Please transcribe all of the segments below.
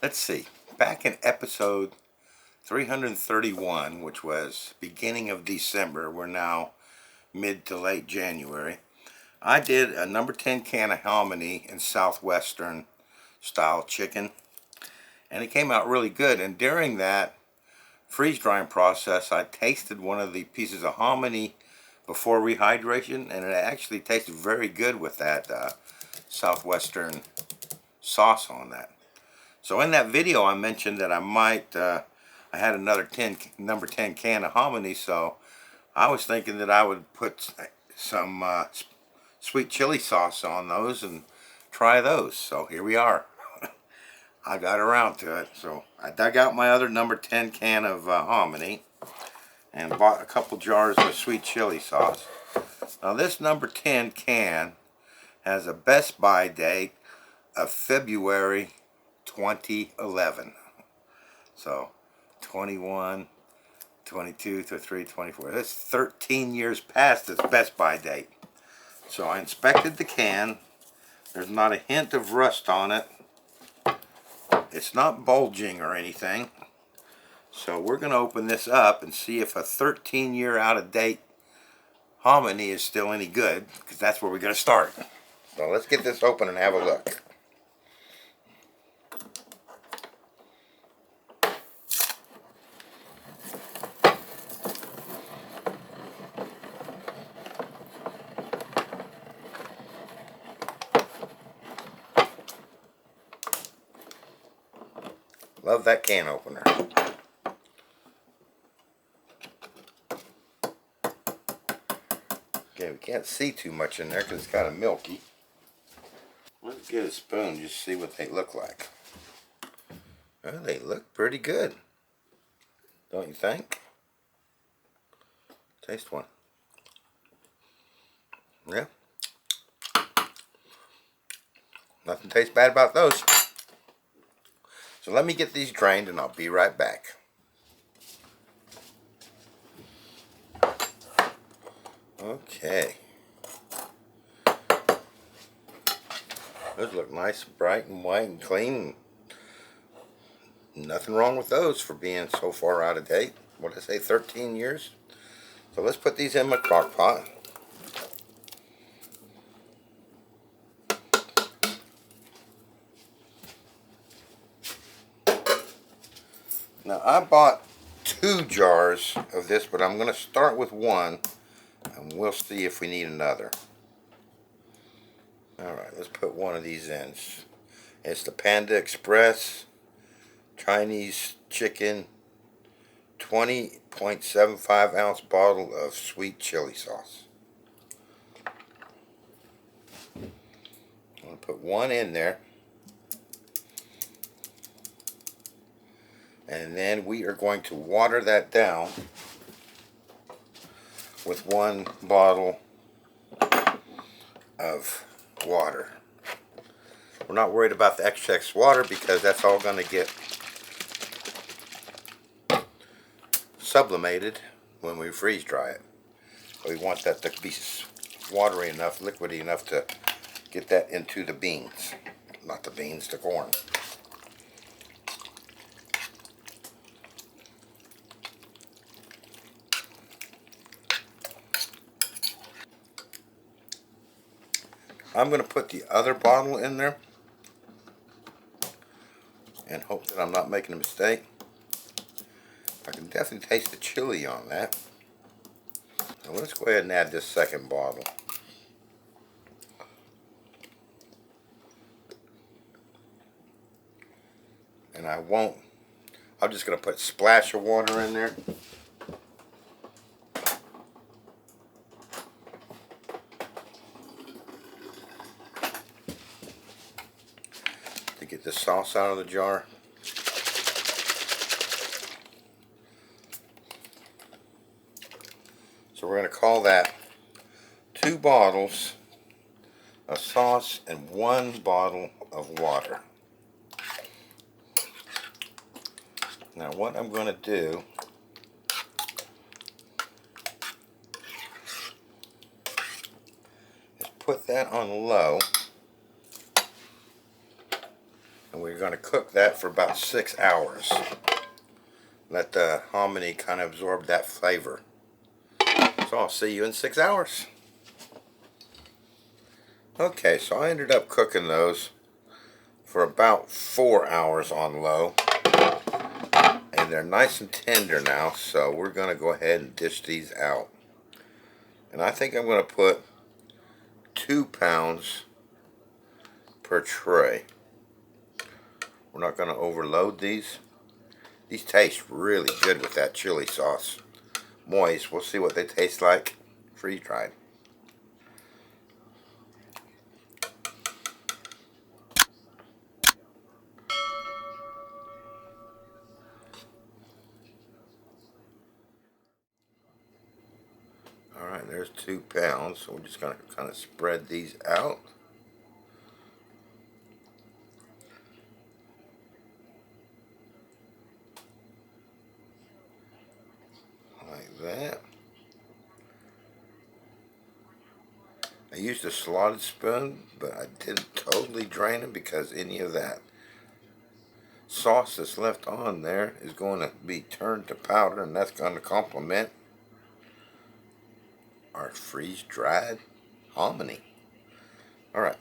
Let's see. Back in episode 331, which was beginning of December, we're now mid to late January, I did a number 10 can of hominy in Southwestern style chicken, and it came out really good. And during that freeze drying process, I tasted one of the pieces of hominy before rehydration, and it actually tasted very good with that Southwestern sauce on that. So in that video, I mentioned that I had another number 10 can of hominy, so I was thinking that I would put some sweet chili sauce on those and try those. So here we are. I got around to it. So I dug out my other number 10 can of hominy and bought a couple jars of sweet chili sauce. Now this number 10 can has a Best Buy date of February 2011. So 21, 22, 23, 24. That's 13 years past its Best Buy date. So I inspected the can. There's not a hint of rust on it. It's not bulging or anything. So we're going to open this up and see if a 13-year out-of-date hominy is still any good, because that's where we're going to start. So let's get this open and have a look. Love that can opener. Okay, we can't see too much in there because it's kind of milky. Let's get a spoon just to see what they look like. Well, they look pretty good, don't you think? Taste one. Yeah. Nothing tastes bad about those. So let me get these drained and I'll be right back. Okay. Those look nice, bright and white and clean. Nothing wrong with those for being so far out of date. What did I say, 13 years? So let's put these in my crock pot. Now I bought 2 jars of this, but I'm going to start with one and we'll see if we need another. Alright, let's put one of these in. It's the Panda Express Chinese chicken 20.75 ounce bottle of sweet chili sauce. I'm going to put one in there. And then we are going to water that down with 1 bottle of water. We're not worried about the excess water because that's all going to get sublimated when we freeze dry it. We want that to be watery enough, liquidy enough to get that into the beans. Not the beans, the corn. I'm going to put the other bottle in there and hope that I'm not making a mistake. I can definitely taste the chili on that. So let's go ahead and add this second bottle. And I'm just going to put a splash of water in there. To get the sauce out of the jar. So we're going to call that 2 bottles of sauce and 1 bottle of water. Now what I'm going to do is put that on low, and we're we're going to cook that for about 6 hours. Let the hominy kind of absorb that flavor. So I'll see you in 6 hours. Okay, so I ended up cooking those for about 4 hours on low. And they're nice and tender now, so we're going to go ahead and dish these out. And I think I'm going to put 2 pounds per tray. We're not going to overload these. These taste really good with that chili sauce. Moist. We'll see what they taste like freeze-dried. Alright, there's 2 pounds. So we're just going to kind of spread these out. Like that. I used a slotted spoon, but I didn't totally drain it because any of that sauce that's left on there is going to be turned to powder, and that's going to complement our freeze-dried hominy. Alright,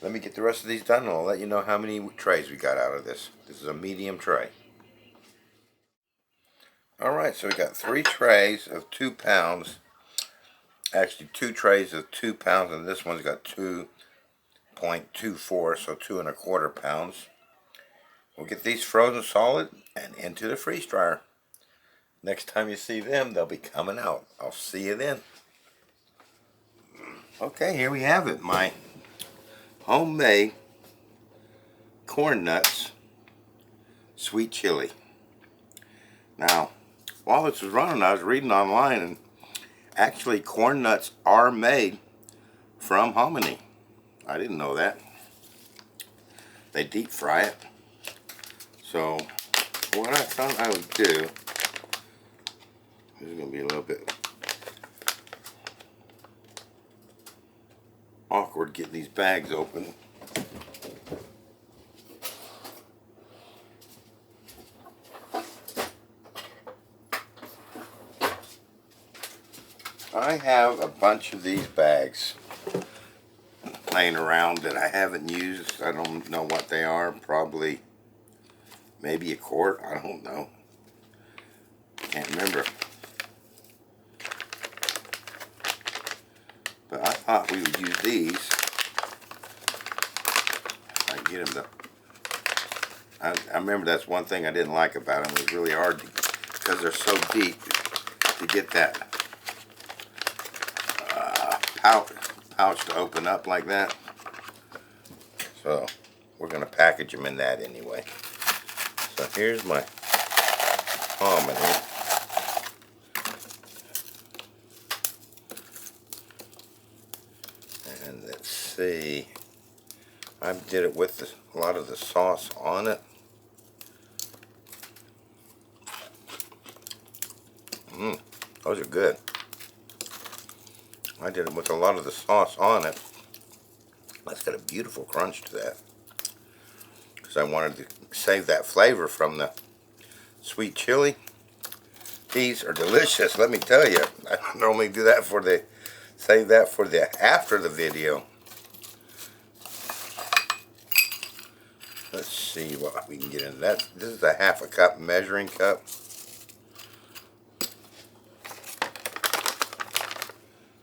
let me get the rest of these done and I'll let you know how many trays we got out of this. This is a medium tray. Alright, so we got 3 trays of 2 pounds. Actually 2 trays of 2 pounds, and this one's got 2.24, so 2.25 pounds. We'll get these frozen solid and into the freeze dryer. Next time you see them, they'll be coming out. I'll see you then. Okay, here we have it. My homemade corn nuts sweet chili. Now, while this was running, I was reading online, and actually corn nuts are made from hominy. I didn't know that. They deep fry it. So what I thought I would do, this is going to be a little bit awkward getting these bags open. I have a bunch of these bags laying around that I haven't used. I don't know what they are. Probably maybe a quart. I don't know. Can't remember. But I thought we would use these. I get them I remember that's one thing I didn't like about them. It was really hard because they're so deep to get that pouch to open up like that. So we're going to package them in that anyway. So here's my hominy. And let's see. I did it with a lot of the sauce on it. Those are good. I did it with a lot of the sauce on it. That's got a beautiful crunch to that. Because I wanted to save that flavor from the sweet chili. These are delicious, let me tell you. I normally do that for the, save that for the after the video. Let's see what we can get into that. This is a 1/2 cup measuring cup.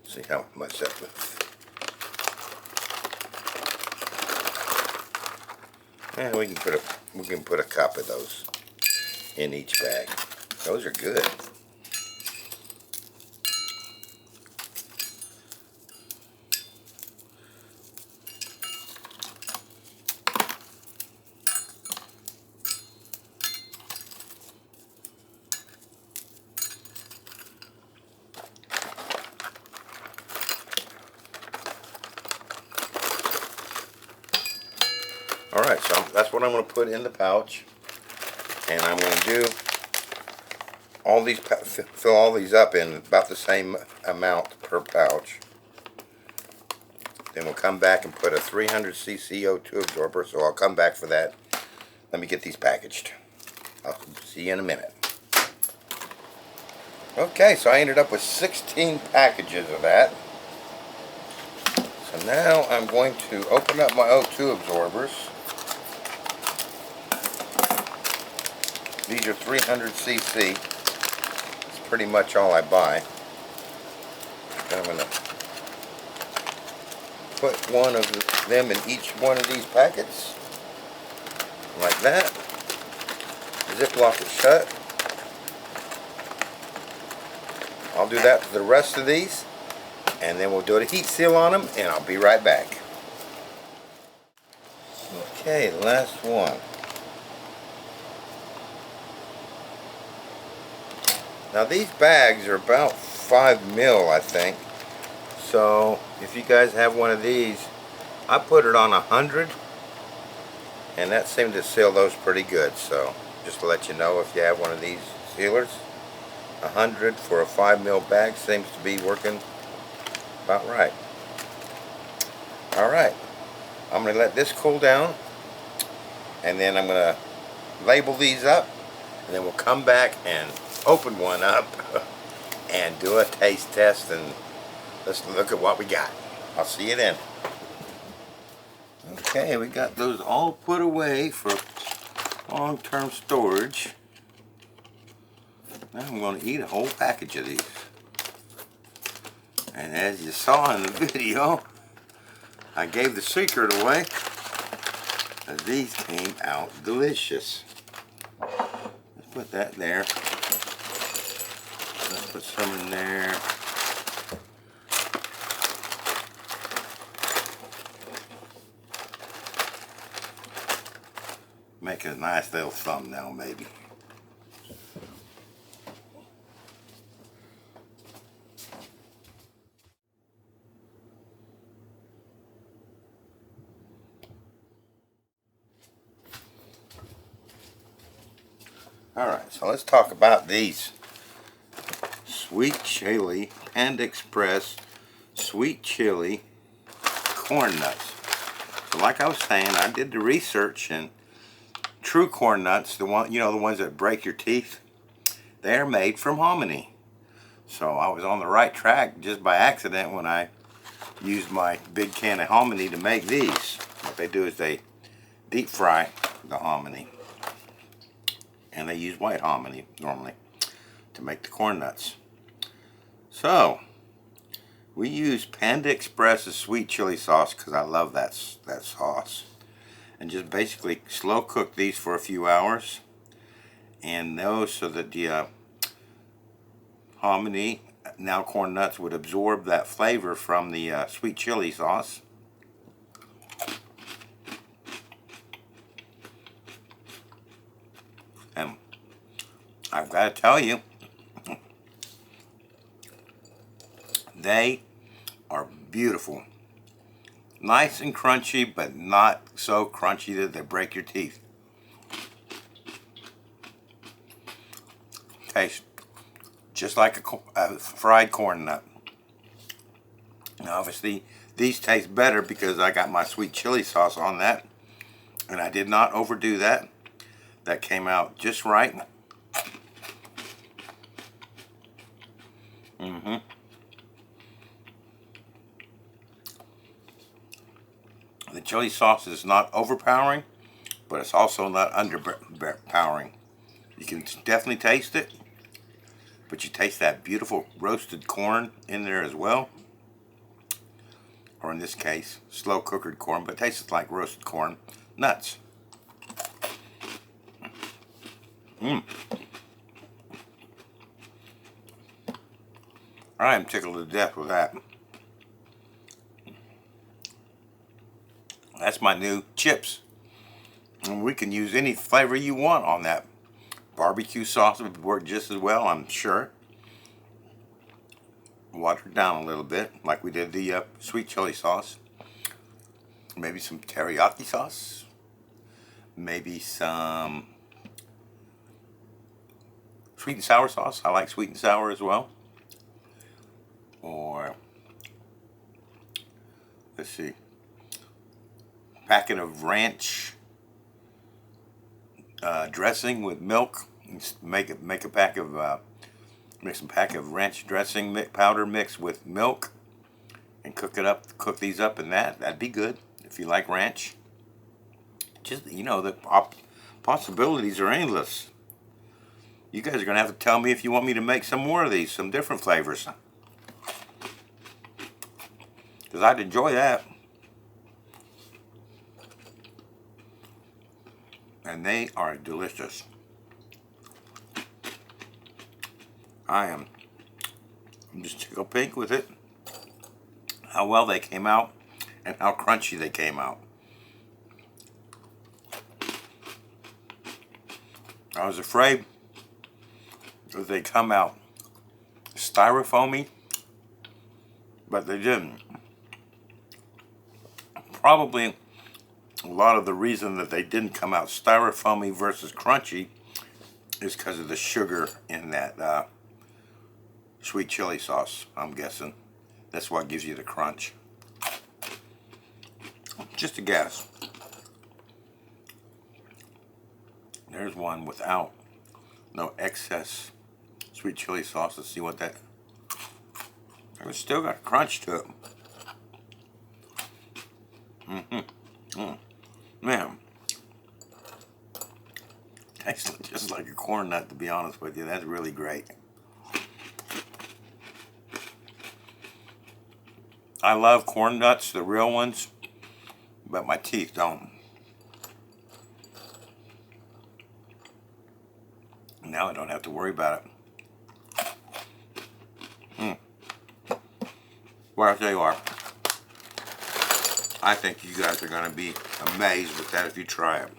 See how much that was. And we can put a cup of those in each bag. Those are good. Alright, so that's what I'm going to put in the pouch. And I'm going to do all these, fill all these up in about the same amount per pouch. Then we'll come back and put a 300cc O2 absorber, so I'll come back for that let me get these packaged. I'll see you in a minute. Okay, so I ended up with 16 packages of that. So now I'm going to open up my O2 absorbers. These are 300 cc. It's pretty much all I buy. And I'm going to put one of them in each one of these packets. Like that. Ziploc it shut. I'll do that for the rest of these. And then we'll do a heat seal on them, and I'll be right back. Okay, last one. Now these bags are about 5 mil, I think. So if you guys have one of these, I put it on 100, and that seemed to seal those pretty good. So just to let you know, if you have one of these sealers, 100 for a 5 mil bag seems to be working about right. Alright, I'm going to let this cool down, and then I'm going to label these up, and then we'll come back and open one up and do a taste test, and let's look at what we got. I'll see you then. Okay, we got those all put away for long-term storage. Now I'm going to eat a whole package of these. And as you saw in the video, I gave the secret away, as these came out delicious. Let's put that there. Let's put some in there. Make a nice little thumbnail maybe. Alright, so let's talk about these sweet chili Panda Express sweet chili corn nuts. So like I was saying, I did the research, and true corn nuts, the one, the ones that break your teeth, they're made from hominy. So I was on the right track just by accident when I used my big can of hominy to make these. What they do is they deep fry the hominy, and they use white hominy normally to make the corn nuts. So we use Panda Express's sweet chili sauce because I love that sauce, and just basically slow cook these for a few hours, and those so that the hominy, now corn nuts, would absorb that flavor from the sweet chili sauce. And I've got to tell you, they are beautiful. Nice and crunchy, but not so crunchy that they break your teeth. Tastes just like a fried corn nut. Now obviously these taste better because I got my sweet chili sauce on that, and I did not overdo that. That came out just right. The chili sauce is not overpowering, but it's also not underpowering. You can definitely taste it, but you taste that beautiful roasted corn in there as well. Or in this case, slow cookered corn, but it tastes like roasted corn nuts. I am tickled to death with that. That's my new chips. And we can use any flavor you want on that. Barbecue sauce would work just as well, I'm sure. Watered down a little bit, like we did the sweet chili sauce. Maybe some teriyaki sauce. Maybe some sweet and sour sauce. I like sweet and sour as well. Or, let's see, packet of ranch dressing with milk. Make a pack of mix a pack of ranch dressing powder mixed with milk, and cook it up. Cook these up in that. That'd be good if you like ranch. Just, you know, the possibilities are endless. You guys are gonna have to tell me if you want me to make some more of these, some different flavors, because I'd enjoy that. And they are delicious. I'm just tickled pink with it. How well they came out and how crunchy they came out. I was afraid that they'd come out styrofoamy, but they didn't. Probably a lot of the reason that they didn't come out styrofoamy versus crunchy is because of the sugar in that sweet chili sauce, I'm guessing. That's what gives you the crunch. Just a guess. There's one without no excess sweet chili sauce. Let's see what that... It's still got a crunch to it. Man, tastes just like a corn nut, to be honest with you. That's really great. I love corn nuts, the real ones, but my teeth don't. Now I don't have to worry about it. Well, I'll tell you what, I think you guys are going to be amazed with that if you try it.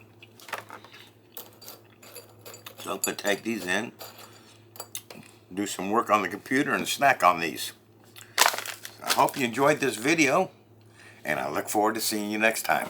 So I'm going to take these in, do some work on the computer, and snack on these. I hope you enjoyed this video, and I look forward to seeing you next time.